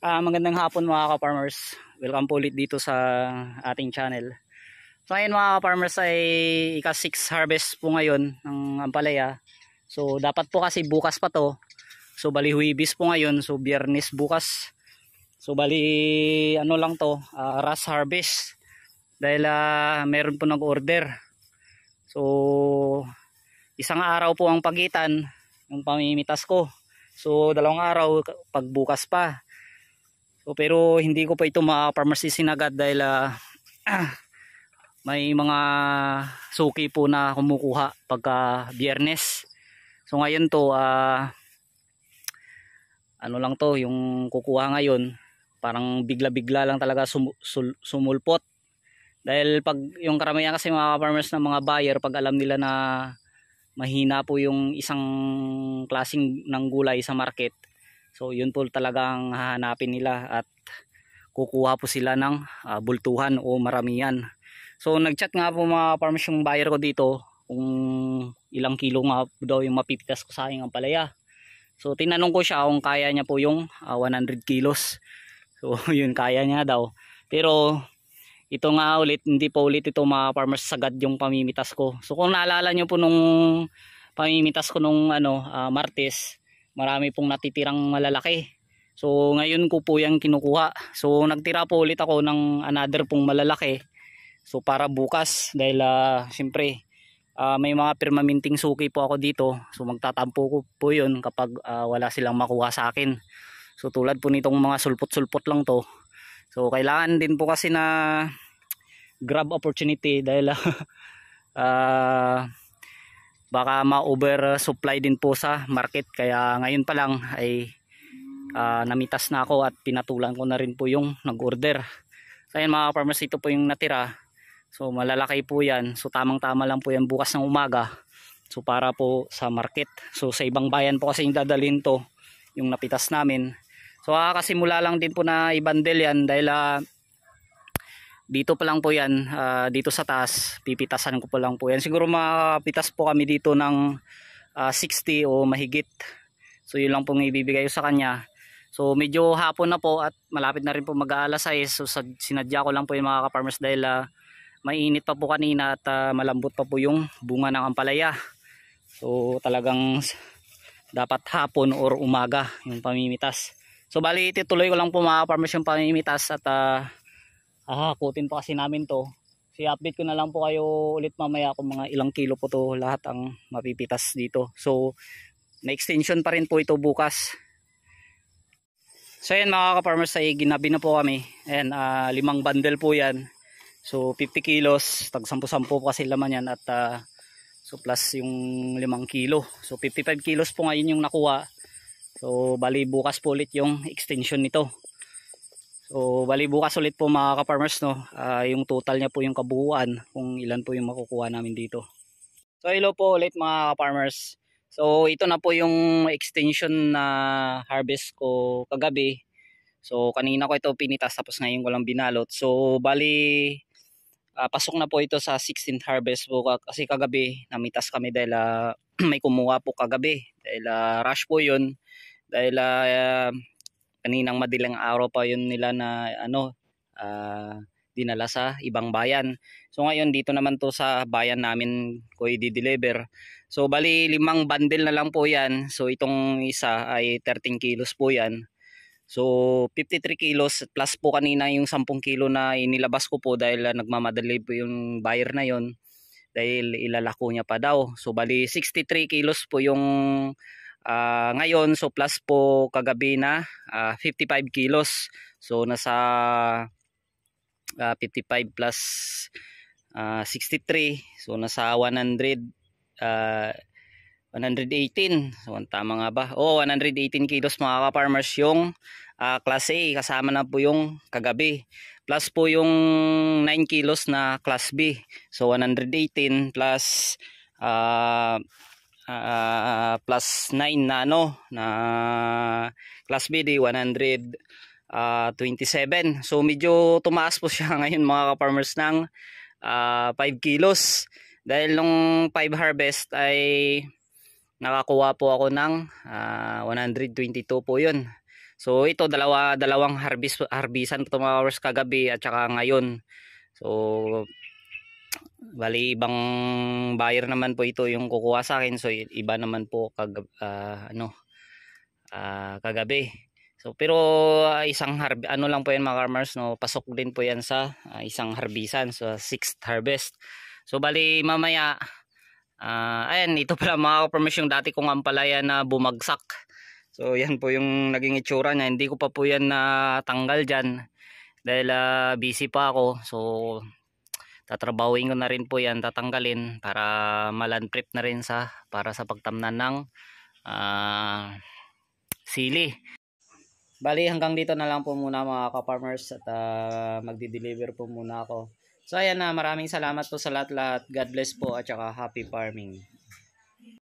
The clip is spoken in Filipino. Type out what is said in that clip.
Magandang hapon mga ka-farmers. Welcome po ulit dito sa ating channel. So ngayon mga ka-farmers ay ika-6 harvest po ngayon ng ampalaya. So dapat po kasi bukas pa to. So bali Huwebes po ngayon. So Biyernes bukas. So bali ano lang to, rush harvest. Dahil meron po nag-order. So isang araw po ang pagitan ng pamimitas ko. So 2 araw pagbukas pa. So, pero hindi ko pa ito ma-farmers sinagad dahil may mga suki po na kumukuha pagka Biyernes. So ngayon to ano lang to, yung kukuha ngayon parang bigla-bigla lang talaga sumulpot. Dahil pag yung karamihan kasi mga farmers na mga buyer, pag alam nila na mahina po yung isang klaseng ng gulay sa market, so yun po talagang hahanapin nila at kukuha po sila ng bultuhan o maramihan. So nagchat nga po mga farmers yung buyer ko dito kung ilang kilo nga daw yung mapipitas ko sa aking ampalaya. So tinanong ko siya kung kaya niya po yung 100 kilos. So yun, kaya niya daw. Pero ito nga ulit, hindi pa ulit ito mga farmers sagad yung pamimitas ko. So kung naalala nyo po nung pamimitas ko nung Martes, marami pong natitirang malalaki. So ngayon ko po yung kinukuha. So nagtira po ulit ako ng another pong malalaki. So para bukas dahil siyempre may mga permanenteng suki po ako dito. So magtatampo ko po yun kapag wala silang makuha sa akin. So tulad po nitong mga sulpot-sulpot lang to. So kailangan din po kasi na grab opportunity dahil baka ma-over supply din po sa market. Kaya ngayon pa lang ay namitas na ako at pinatulan ko na rin po yung nag-order. So ayan mga farmers, ito po yung natira. So malalaki po yan. So tamang tama lang po yan bukas ng umaga. So para po sa market. So sa ibang bayan po kasi yung dadalhin to, yung napitas namin. So kasimula lang din po na i-bundle yan dahil dito pa lang po yan, dito sa taas pipitasan ko po lang po yan. Siguro mapitas po kami dito ng 60 o mahigit. So yun lang pong ibibigay sa kanya. So medyo hapon na po at malapit na rin po mag-aalas 6. So sinadya ko lang po yung mga ka-farmers dahil mainit pa po kanina at malambot pa po yung bunga ng ampalaya. So talagang dapat hapon or umaga yung pamimitas. So bali itutuloy ko lang po mga ka-farmers yung pamimitas at hahakutin pa kasi namin to. So i-update ko na lang po kayo ulit mamaya kung mga ilang kilo po to lahat ang mapipitas dito. So na extension pa rin po ito bukas. So ayan mga ka-farmers, ay ginabi na po kami. Ayan, 5 bundle po yan. So 50 kilos, tag 10-10 po kasi laman yan at so plus yung 5 kilo. So 55 kilos po ngayon yung nakuha. So bali bukas po ulit yung extension nito. So bali bukas ulit po mga ka-farmers, no, yung total niya po yung kabuuan kung ilan po yung makukuha namin dito. So hello po ulit mga ka-farmers. So ito na po yung extension na harvest ko kagabi. So kanina ko ito pinitas tapos ngayon ko lang binalot. So bali pasok na po ito sa 16th harvest po kasi kagabi namitas kami dahil may kumuha po kagabi. Dahil rush po yun. Dahil kaninang madilang araw pa yun nila na dinala sa ibang bayan. So ngayon dito naman to sa bayan namin ko i-deliver. So bali 5 bundle na lang po yan. So itong isa ay 13 kilos po yan. So 53 kilos plus po kanina yung 10 kilo na inilabas ko po dahil nagmamadali po yung buyer na yon dahil ilalako niya pa daw. So bali 63 kilos po yung ngayon. So plus po kagabi na 55 kilos. So nasa 55 plus 63. So nasa 118. So tama nga ba? 118 kilos mga ka-farmers yung class A. Kasama na po yung kagabi. Plus po yung 9 kilos na class B. So 118 plus plus 9 na na class B di 127. So medyo tumaas po siya ngayon mga ka-farmers ng 5 kilos. Dahil nung 5 harvest ay nakakuha po ako ng 122 po yun. So ito dalawang harbisan po mga hours kagabi at saka ngayon. So bali ibang buyer naman po ito yung kukuha sa akin, so iba naman po kagabi. So pero isang ano lang po yan mga farmers, no, pasok din po yan sa isang harbisan, so 6th harvest. So bali mamaya ayan, ito pala mga ka-farmers yung dati kong ampalaya na bumagsak. So yan po yung naging itsura niya. Hindi ko pa po yan natanggal dyan dahil busy pa ako. So tatrabawin ko na rin po yan, tatanggalin para maland prep na rin para sa pagtamnan ng sili. Bali hanggang dito na lang po muna mga ka-farmers at magdi-deliver po muna ako. So ayan na, maraming salamat po sa lahat-lahat. God bless po at saka happy farming.